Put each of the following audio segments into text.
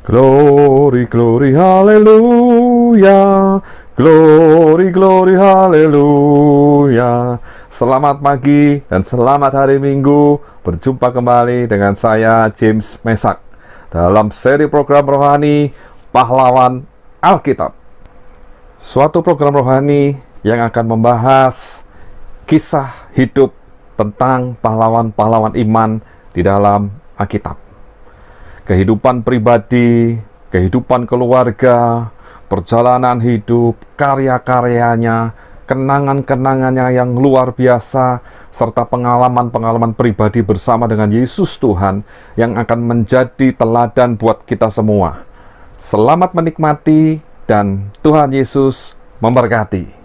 Glory, glory, haleluya. Glory, glory, haleluya. Selamat pagi dan selamat hari Minggu. Berjumpa kembali dengan saya, James Mesak, dalam seri program rohani Pahlawan Alkitab. Suatu program rohani yang akan membahas kisah hidup tentang pahlawan-pahlawan iman di dalam Alkitab. Kehidupan pribadi, kehidupan keluarga, perjalanan hidup, karya-karyanya, kenangan-kenangannya yang luar biasa, serta pengalaman-pengalaman pribadi bersama dengan Yesus Tuhan yang akan menjadi teladan buat kita semua. Selamat menikmati dan Tuhan Yesus memberkati.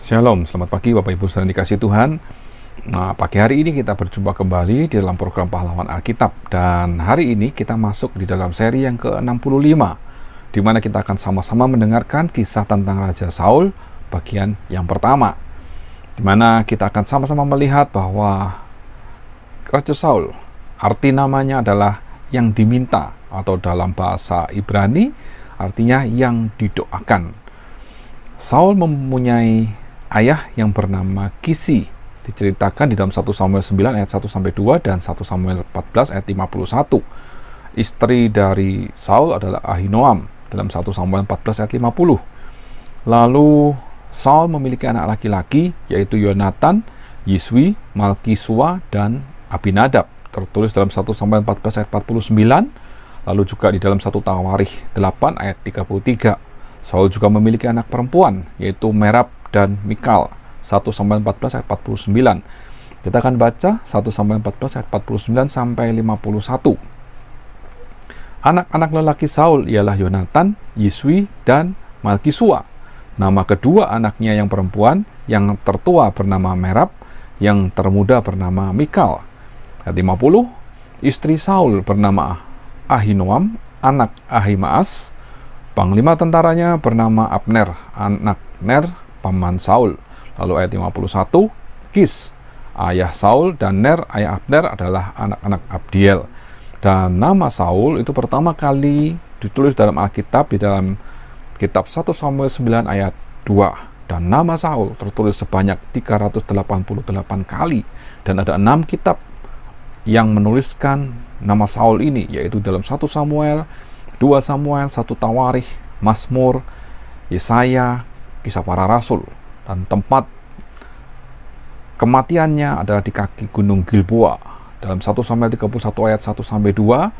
Shalom, selamat pagi Bapak Ibu saudara dikasih Tuhan. Pagi hari ini kita berjumpa kembali di dalam program Pahlawan Alkitab. Dan hari ini kita masuk di dalam seri yang ke-65, di mana kita akan sama-sama mendengarkan kisah tentang Raja Saul bagian yang pertama, di mana kita akan sama-sama melihat bahwa Raja Saul, arti namanya adalah yang diminta, atau dalam bahasa Ibrani artinya yang didoakan. Saul mempunyai ayah yang bernama Kisi, diceritakan di dalam 1 Samuel 9 ayat 1-2 dan 1 Samuel 14 ayat 51. Istri dari Saul adalah Ahinoam dalam 1 Samuel 14 ayat 50. Lalu Saul memiliki anak laki-laki yaitu Yonatan, Yiswi, Malkisua, dan Abinadab, tertulis dalam 1 Samuel 14 ayat 49. Lalu juga di dalam 1 Tawarikh 8 ayat 33. Saul juga memiliki anak perempuan yaitu Merab dan Mikal, 1 Samuel 14 ayat 49. Kita akan baca 1 Samuel 14 ayat 49 sampai 51. Anak-anak lelaki Saul ialah Yonatan, Yiswi, dan Malkisua. Nama kedua anaknya yang perempuan, yang tertua bernama Merab, yang termuda bernama Mikal. Ayat 50. Istri Saul bernama Ahinoam, anak Ahimaas. Panglima tentaranya bernama Abner, anak Ner, paman Saul. Lalu ayat 51, Kis, ayah Saul, dan Ner, ayah Abner adalah anak-anak Abdiel. Dan nama Saul itu pertama kali ditulis dalam Alkitab di dalam kitab 1 Samuel 9 ayat 2. Dan nama Saul tertulis sebanyak 388 kali. Dan ada 6 kitab yang menuliskan nama Saul ini, yaitu dalam 1 Samuel, 2 Samuel, 1 Tawarikh, Mazmur, Yesaya, Kisah Para Rasul. Dan tempat kematiannya adalah di kaki Gunung Gilboa dalam 1 Samuel 31 ayat 1-2,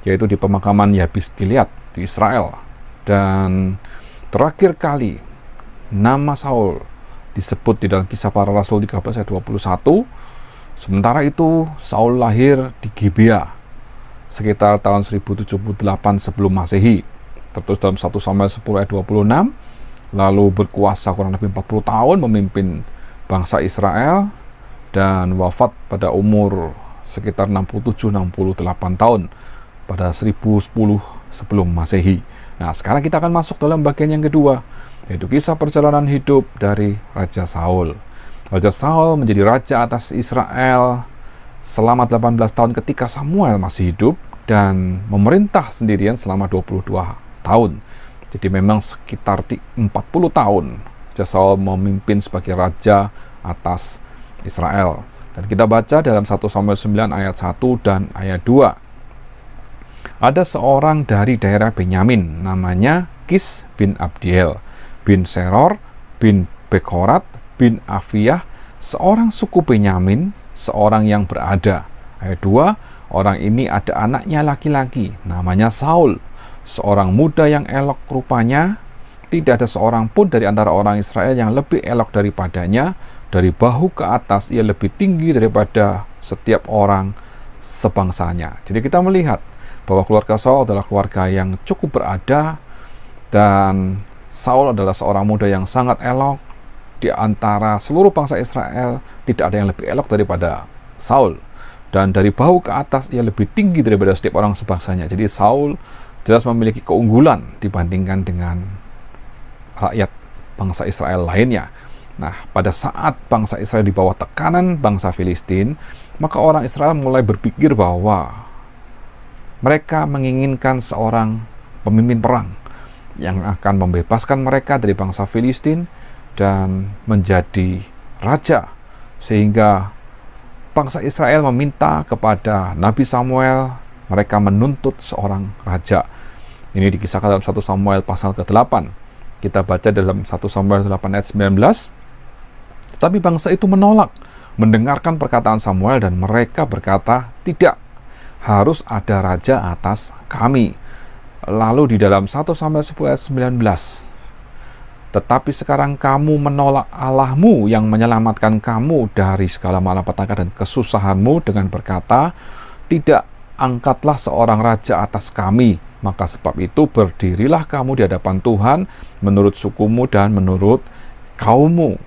yaitu di pemakaman Yabes Gilead di Israel. Dan terakhir kali nama Saul disebut di dalam Kisah Para Rasul 13 ayat 21. Sementara itu Saul lahir di Gibea sekitar tahun 1078 sebelum Masehi, tertulis dalam 1 Samuel 10 ayat 26. Lalu berkuasa kurang lebih 40 tahun memimpin bangsa Israel dan wafat pada umur sekitar 67-68 tahun pada 1010 sebelum Masehi. Nah, sekarang kita akan masuk dalam bagian yang kedua, yaitu kisah perjalanan hidup dari Raja Saul. Raja Saul menjadi raja atas Israel selama 18 tahun ketika Samuel masih hidup, dan memerintah sendirian selama 22 tahun. Jadi memang sekitar 40 tahun Raja Saul memimpin sebagai raja atas Israel. Dan kita baca dalam 1 Samuel 9 ayat 1 dan ayat 2. Ada seorang dari daerah Benyamin, namanya Kis bin Abdiel, bin Seror, bin Bekorat, bin Afiyah, seorang suku Benyamin, seorang yang berada. Ayat 2, orang ini ada anaknya laki-laki, namanya Saul, seorang muda yang elok rupanya. Tidak ada seorang pun dari antara orang Israel yang lebih elok daripadanya, dari bahu ke atas ia lebih tinggi daripada setiap orang sebangsanya. Jadi kita melihat bahwa keluarga Saul adalah keluarga yang cukup berada, dan Saul adalah seorang muda yang sangat elok. Di antara seluruh bangsa Israel tidak ada yang lebih elok daripada Saul, dan dari bahu ke atas ia lebih tinggi daripada setiap orang sebangsanya. Jadi Saul jelas memiliki keunggulan dibandingkan dengan rakyat bangsa Israel lainnya. Nah, pada saat bangsa Israel di bawah tekanan bangsa Filistin, maka orang Israel mulai berpikir bahwa mereka menginginkan seorang pemimpin perang yang akan membebaskan mereka dari bangsa Filistin dan menjadi raja. Sehingga bangsa Israel meminta kepada Nabi Samuel, mereka menuntut seorang raja. Ini dikisahkan dalam 1 Samuel pasal ke-8. Kita baca dalam 1 Samuel 8 ayat 19. Tapi bangsa itu menolak mendengarkan perkataan Samuel, dan mereka berkata, tidak, harus ada raja atas kami. Lalu di dalam 1 Samuel 10 ayat 19, tetapi sekarang kamu menolak Allahmu yang menyelamatkan kamu dari segala malapetaka dan kesusahanmu dengan berkata, tidak, angkatlah seorang raja atas kami. Maka sebab itu berdirilah kamu di hadapan Tuhan menurut sukumu dan menurut kaummu.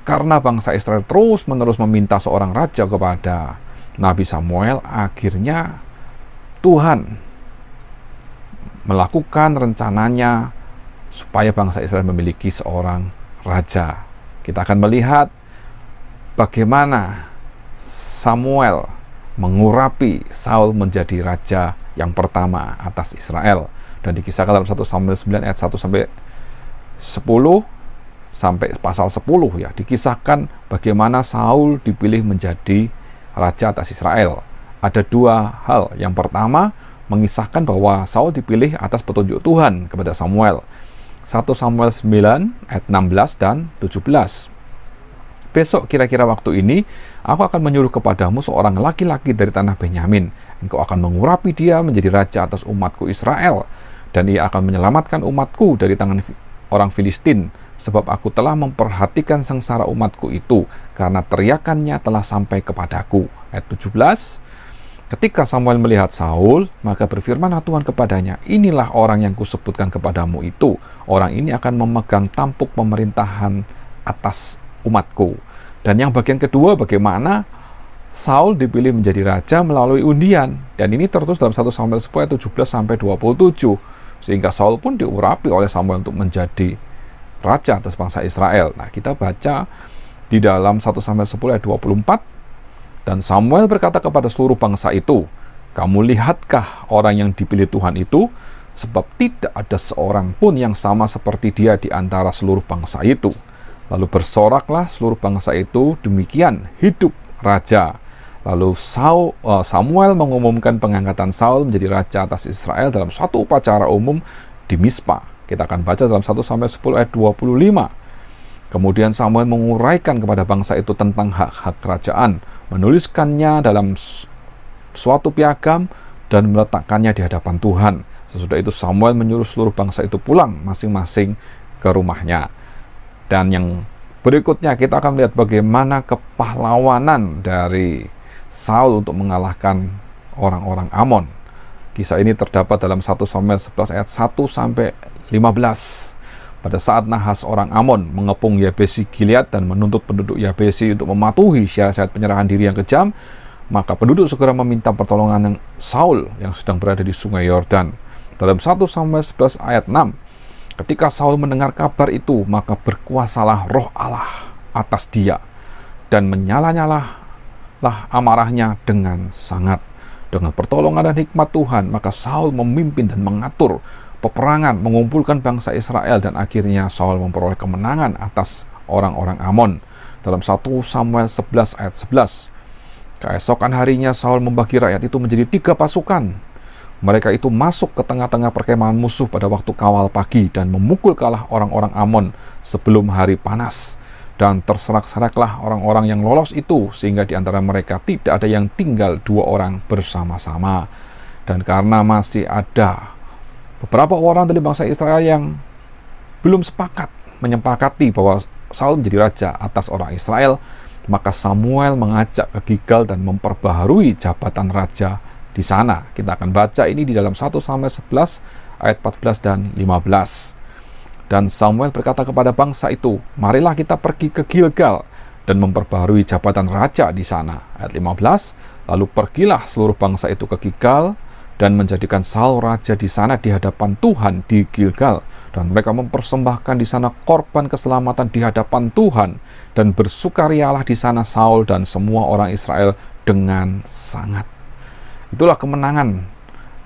Karena bangsa Israel terus-menerus meminta seorang raja kepada Nabi Samuel, akhirnya Tuhan melakukan rencananya supaya bangsa Israel memiliki seorang raja. Kita akan melihat bagaimana Samuel mengurapi Saul menjadi raja yang pertama atas Israel. Dan dikisahkan dalam 1 Samuel 9 ayat 1 sampai 10 sampai pasal 10 ya, dikisahkan bagaimana Saul dipilih menjadi raja atas Israel. Ada dua hal. Yang pertama, mengisahkan bahwa Saul dipilih atas petunjuk Tuhan kepada Samuel. 1 Samuel 9 ayat 16 dan 17. Besok kira-kira waktu ini, aku akan menyuruh kepadamu seorang laki-laki dari tanah Benyamin. Engkau akan mengurapi dia menjadi raja atas umatku Israel, dan ia akan menyelamatkan umatku dari tangan orang Filistin, sebab aku telah memperhatikan sengsara umatku itu, karena teriakannya telah sampai kepadaku. Ayat 17. Ketika Samuel melihat Saul, maka berfirmanlah Tuhan kepadanya, inilah orang yang kusebutkan kepadamu itu. Orang ini akan memegang tampuk pemerintahan atas umatku. Dan yang bagian kedua, bagaimana Saul dipilih menjadi raja melalui undian. Dan ini tertulis dalam 1 Samuel 10 ayat 17 sampai 27. Sehingga Saul pun diurapi oleh Samuel untuk menjadi raja atas bangsa Israel. Nah, kita baca di dalam 1 Samuel 10 ayat 24. Dan Samuel berkata kepada seluruh bangsa itu, kamu lihatkah orang yang dipilih Tuhan itu? Sebab tidak ada seorang pun yang sama seperti dia di antara seluruh bangsa itu. Lalu bersoraklah seluruh bangsa itu, demikian hidup raja. Lalu Samuel mengumumkan pengangkatan Saul menjadi raja atas Israel dalam suatu upacara umum di Mispa. Kita akan baca dalam 1 Samuel 10 ayat 25. Kemudian Samuel menguraikan kepada bangsa itu tentang hak-hak kerajaan, menuliskannya dalam suatu piagam dan meletakkannya di hadapan Tuhan. Sesudah itu Samuel menyuruh seluruh bangsa itu pulang masing-masing ke rumahnya. Dan yang berikutnya kita akan melihat bagaimana kepahlawanan dari Saul untuk mengalahkan orang-orang Amon. Kisah ini terdapat dalam 1 Samuel 11 ayat 1 sampai 15. Pada saat Nahas orang Amon mengepung Yabesi Gilead dan menuntut penduduk Yabesi untuk mematuhi syarat-syarat penyerahan diri yang kejam, maka penduduk segera meminta pertolongan Saul yang sedang berada di sungai Yordan. Dalam 1 Samuel 11 ayat 6, ketika Saul mendengar kabar itu, maka berkuasalah roh Allah atas dia, dan menyala-nyalalah amarahnya dengan sangat. Dengan pertolongan dan hikmat Tuhan, maka Saul memimpin dan mengatur peperangan, mengumpulkan bangsa Israel, dan akhirnya Saul memperoleh kemenangan atas orang-orang Amon. Dalam 1 Samuel 11 ayat 11, keesokan harinya Saul membagi rakyat itu menjadi 3 pasukan. Mereka itu masuk ke tengah-tengah perkemahan musuh pada waktu kawal pagi dan memukul kalah orang-orang Amon sebelum hari panas. Dan terserak-seraklah orang-orang yang lolos itu, sehingga di antara mereka tidak ada yang tinggal 2 orang bersama-sama. Dan karena masih ada beberapa orang dari bangsa Israel yang belum menyepakati bahwa Saul menjadi raja atas orang Israel, maka Samuel mengajak ke Gilgal dan memperbaharui jabatan raja di sana. Kita akan baca ini di dalam 1 Samuel 11 ayat 14 dan 15. Dan Samuel berkata kepada bangsa itu, marilah kita pergi ke Gilgal dan memperbaharui jabatan raja di sana. Ayat 15, lalu pergilah seluruh bangsa itu ke Gilgal dan menjadikan Saul raja di sana di hadapan Tuhan di Gilgal. Dan mereka mempersembahkan di sana korban keselamatan di hadapan Tuhan, dan bersukarialah di sana Saul dan semua orang Israel dengan sangat. Itulah kemenangan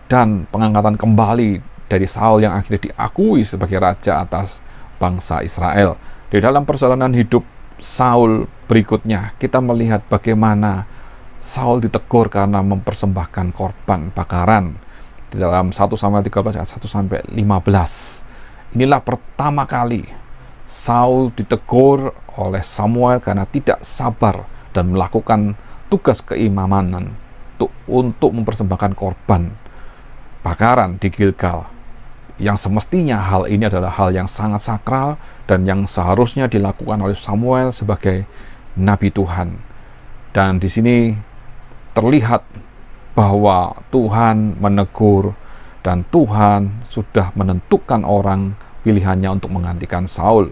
dan pengangkatan kembali dari Saul yang akhirnya diakui sebagai raja atas bangsa Israel. Di dalam perjalanan hidup Saul berikutnya, kita melihat bagaimana Saul ditegur karena mempersembahkan korban bakaran. Di dalam 1 Samuel 13 ayat 1 sampai 15. Inilah pertama kali Saul ditegur oleh Samuel karena tidak sabar dan melakukan tugas keimaman untuk mempersembahkan korban bakaran di Gilgal. Yang semestinya hal ini adalah hal yang sangat sakral dan yang seharusnya dilakukan oleh Samuel sebagai nabi Tuhan. Dan di sini terlihat bahwa Tuhan menegur dan Tuhan sudah menentukan orang pilihannya untuk menggantikan Saul.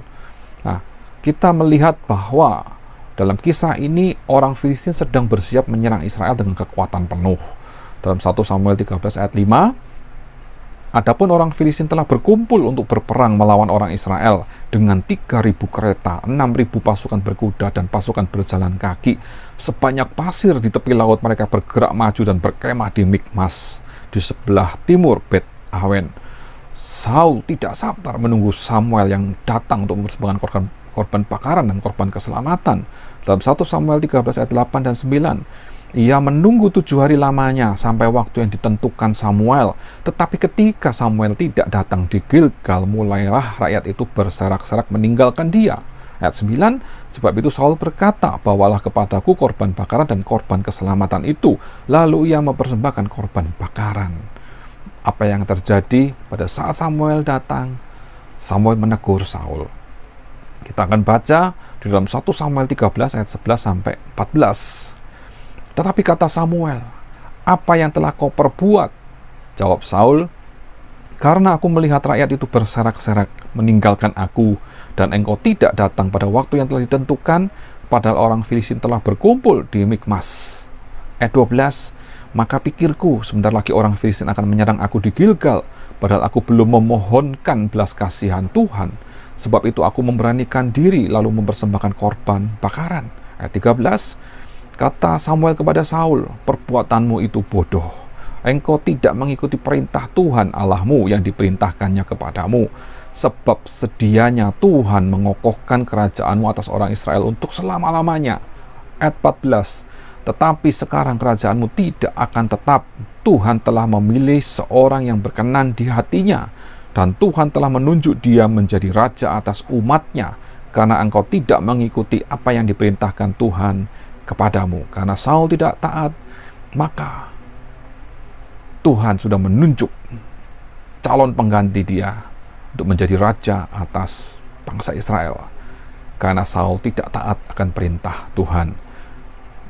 Nah, kita melihat bahwa dalam kisah ini orang Filistin sedang bersiap menyerang Israel dengan kekuatan penuh. Dalam 1 Samuel 13 ayat 5, adapun orang Filistin telah berkumpul untuk berperang melawan orang Israel dengan 3.000 kereta, 6.000 pasukan berkuda dan pasukan berjalan kaki. Sebanyak pasir di tepi laut mereka bergerak maju dan berkemah di Mikmas di sebelah timur Bet Awen. Saul tidak sabar menunggu Samuel yang datang untuk mempersembahkan korban bakaran dan korban keselamatan. Dalam 1 Samuel 13 ayat 8 dan 9, ia menunggu 7 hari lamanya sampai waktu yang ditentukan Samuel. Tetapi ketika Samuel tidak datang di Gilgal, mulailah rakyat itu berserak-serak meninggalkan dia. Ayat 9, sebab itu Saul berkata, bawalah kepadaku korban bakaran dan korban keselamatan itu. Lalu ia mempersembahkan korban bakaran. Apa yang terjadi pada saat Samuel datang? Samuel menegur Saul. Kita akan baca di dalam 1 Samuel 13 ayat 11 sampai 14. Tetapi kata Samuel, apa yang telah kau perbuat? Jawab Saul, karena aku melihat rakyat itu berserak-serak meninggalkan aku, dan engkau tidak datang pada waktu yang telah ditentukan, padahal orang Filistin telah berkumpul di Mikmas. Ayat 12, maka pikirku, sebentar lagi orang Filistin akan menyerang aku di Gilgal, padahal aku belum memohonkan belas kasihan Tuhan. Sebab itu aku memberanikan diri lalu mempersembahkan korban bakaran. Ayat 13, kata Samuel kepada Saul, perbuatanmu itu bodoh. Engkau tidak mengikuti perintah Tuhan Allahmu yang diperintahkannya kepadamu. Sebab sedianya Tuhan mengokohkan kerajaanmu atas orang Israel untuk selama-lamanya. Ayat 14, tetapi sekarang kerajaanmu tidak akan tetap. Tuhan telah memilih seorang yang berkenan di hatinya, dan Tuhan telah menunjuk dia menjadi raja atas umatnya, karena engkau tidak mengikuti apa yang diperintahkan Tuhan kepadamu. Karena Saul tidak taat, maka Tuhan sudah menunjuk calon pengganti dia untuk menjadi raja atas bangsa Israel. Karena Saul tidak taat akan perintah Tuhan.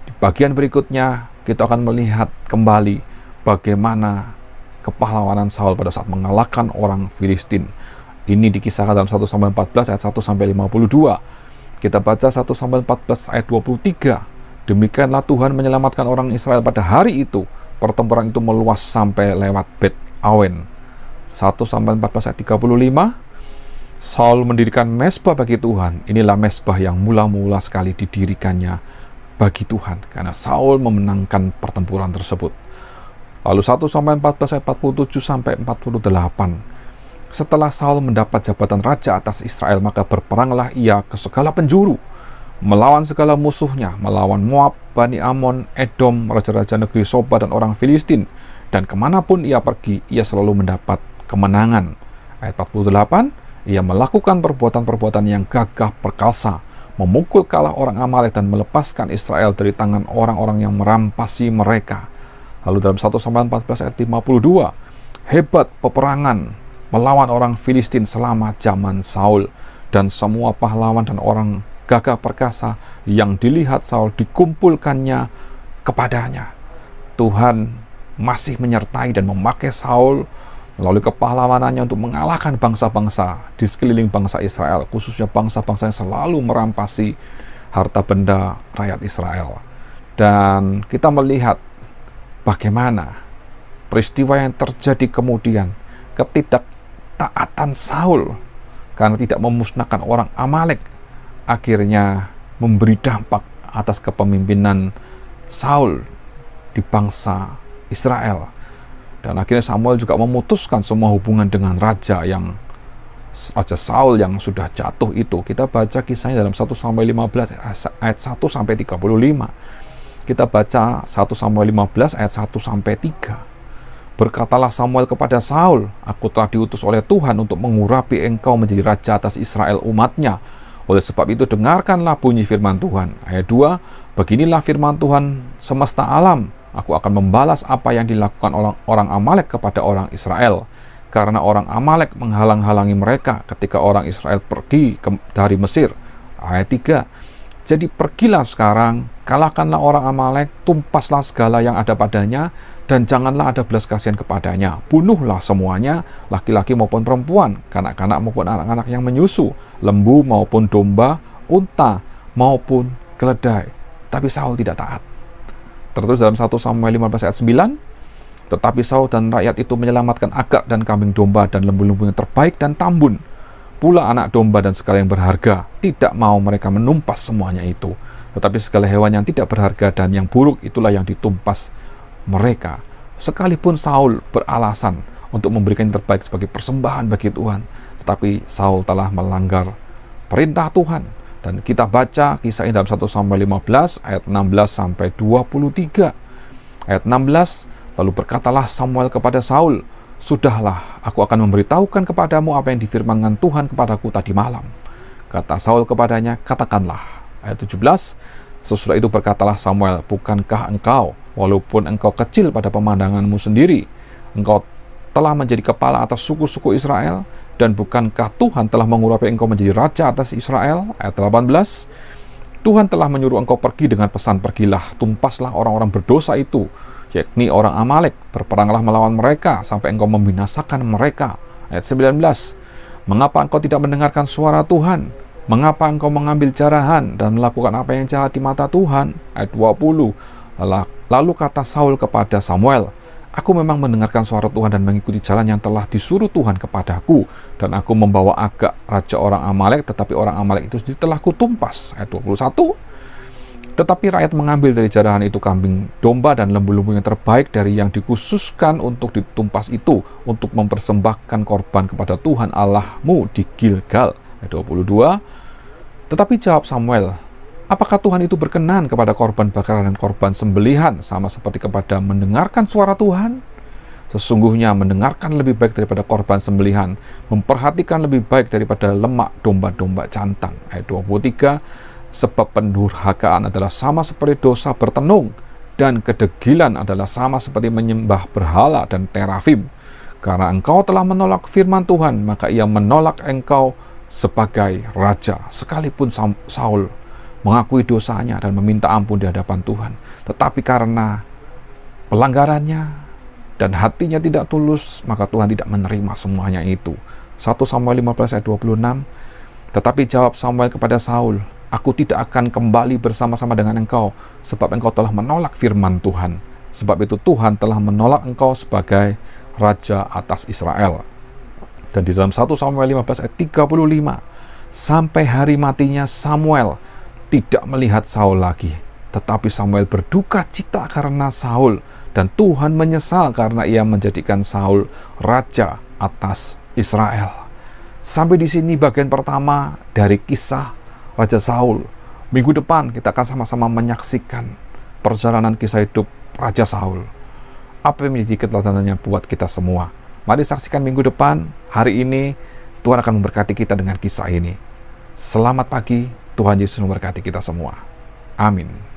Di bagian berikutnya kita akan melihat kembali bagaimana kepahlawanan Saul pada saat mengalahkan orang Filistin. Ini dikisahkan dalam 1 Samuel 14 ayat 1 sampai 52. Kita baca 1 Samuel 14 ayat 23. Demikianlah Tuhan menyelamatkan orang Israel pada hari itu. Pertempuran itu meluas sampai lewat Bet Awen. 1 Samuel 14 ayat 35. Saul mendirikan mezbah bagi Tuhan. Inilah mezbah yang mula-mula sekali didirikannya bagi Tuhan, karena Saul memenangkan pertempuran tersebut. Lalu 1 Samuel 14 ayat 47 sampai 48. Setelah Saul mendapat jabatan raja atas Israel, maka berperanglah ia ke segala penjuru, melawan segala musuhnya, melawan Moab, Bani Amon, Edom, raja-raja negeri Soba dan orang Filistin. Dan kemanapun ia pergi, ia selalu mendapat kemenangan. Ayat 48, ia melakukan perbuatan-perbuatan yang gagah perkasa, memukul kalah orang Amalek dan melepaskan Israel dari tangan orang-orang yang merampasi mereka. Lalu dalam 1 Samuel 14 ayat 52, hebat peperangan melawan orang Filistin selama zaman Saul. dan semua pahlawan dan orang gagah perkasa yang dilihat Saul dikumpulkannya kepadanya. Tuhan masih menyertai dan memakai Saul melalui kepahlawanannya untuk mengalahkan bangsa-bangsa di sekeliling bangsa Israel, khususnya bangsa-bangsa yang selalu merampasi harta benda rakyat Israel. Dan kita melihat bagaimana peristiwa yang terjadi kemudian, ketidaktaatan Saul karena tidak memusnahkan orang Amalek, akhirnya memberi dampak atas kepemimpinan Saul di bangsa Israel. Dan akhirnya Samuel juga memutuskan semua hubungan dengan Raja Saul yang sudah jatuh itu. Kita baca kisahnya dalam 1 Samuel 15 ayat 1 sampai 35. Kita baca 1 Samuel 15 ayat 1 sampai 3. Berkatalah Samuel kepada Saul, aku telah diutus oleh Tuhan untuk mengurapi engkau menjadi raja atas Israel umatnya. Oleh sebab itu dengarkanlah bunyi firman Tuhan. Ayat 2, beginilah firman Tuhan semesta alam. Aku akan membalas apa yang dilakukan orang Amalek kepada orang Israel. Karena orang Amalek menghalang-halangi mereka ketika orang Israel pergi dari Mesir. Ayat 3, jadi pergilah sekarang, kalahkanlah orang Amalek, tumpaslah segala yang ada padanya, dan janganlah ada belas kasihan kepadanya. Bunuhlah semuanya, laki-laki maupun perempuan, kanak-kanak maupun anak-anak yang menyusu, lembu maupun domba, unta maupun keledai. Tapi Saul tidak taat. Tertulis dalam 1 Samuel 15 ayat 9, tetapi Saul dan rakyat itu menyelamatkan agak dan kambing domba dan lembu-lembu yang terbaik dan tambun. Pula anak domba dan segala yang berharga, tidak mau mereka menumpas semuanya itu. Tetapi segala hewan yang tidak berharga dan yang buruk itulah yang ditumpas mereka. Sekalipun Saul beralasan untuk memberikan yang terbaik sebagai persembahan bagi Tuhan, tetapi Saul telah melanggar perintah Tuhan. Dan kita baca kisah ini dalam 1 Samuel 15 ayat 16 sampai 23. Ayat 16, lalu berkatalah Samuel kepada Saul, sudahlah, aku akan memberitahukan kepadamu apa yang difirmankan Tuhan kepadaku tadi malam. Kata Saul kepadanya, katakanlah. Ayat 17, sesudah itu berkatalah Samuel, bukankah engkau, walaupun engkau kecil pada pemandanganmu sendiri, engkau telah menjadi kepala atas suku-suku Israel, dan bukankah Tuhan telah mengurapi engkau menjadi raja atas Israel? Ayat 18, Tuhan telah menyuruh engkau pergi dengan pesan, pergilah, tumpaslah orang-orang berdosa itu, yakni orang Amalek, berperanglah melawan mereka sampai engkau membinasakan mereka. Ayat 19, mengapa engkau tidak mendengarkan suara Tuhan? Mengapa engkau mengambil jarahan dan melakukan apa yang jahat di mata Tuhan? Ayat 20, lalu kata Saul kepada Samuel, aku memang mendengarkan suara Tuhan dan mengikuti jalan yang telah disuruh Tuhan kepadaku, dan aku membawa Agag raja orang Amalek, tetapi orang Amalek itu sendiri telah kutumpas. Ayat 21, tetapi rakyat mengambil dari jarahan itu kambing domba dan lembu-lembu yang terbaik dari yang dikhususkan untuk ditumpas itu, untuk mempersembahkan korban kepada Tuhan Allahmu di Gilgal. Ayat 22, tetapi jawab Samuel, apakah Tuhan itu berkenan kepada korban bakaran dan korban sembelihan sama seperti kepada mendengarkan suara Tuhan? Sesungguhnya mendengarkan lebih baik daripada korban sembelihan, memperhatikan lebih baik daripada lemak domba-domba jantan. Ayat 23, sebab pendurhakaan adalah sama seperti dosa bertenung, dan kedegilan adalah sama seperti menyembah berhala dan terafim. Karena engkau telah menolak firman Tuhan, maka ia menolak engkau sebagai raja. Sekalipun Saul mengakui dosanya dan meminta ampun di hadapan Tuhan, tetapi karena pelanggarannya dan hatinya tidak tulus, maka Tuhan tidak menerima semuanya itu. 1 Samuel 15 ayat 26, tetapi jawab Samuel kepada Saul, aku tidak akan kembali bersama-sama dengan engkau, sebab engkau telah menolak firman Tuhan. Sebab itu Tuhan telah menolak engkau sebagai raja atas Israel. Dan di dalam 1 Samuel 15 ayat 35, sampai hari matinya Samuel tidak melihat Saul lagi, tetapi Samuel berduka cita karena Saul, dan Tuhan menyesal karena ia menjadikan Saul raja atas Israel. Sampai di sini bagian pertama dari kisah Raja Saul. Minggu depan kita akan sama-sama menyaksikan perjalanan kisah hidup Raja Saul. Apa yang menjadi keteladanannya buat kita semua? Mari saksikan minggu depan. Hari ini Tuhan akan memberkati kita dengan kisah ini. Selamat pagi, Tuhan Yesus memberkati kita semua. Amin.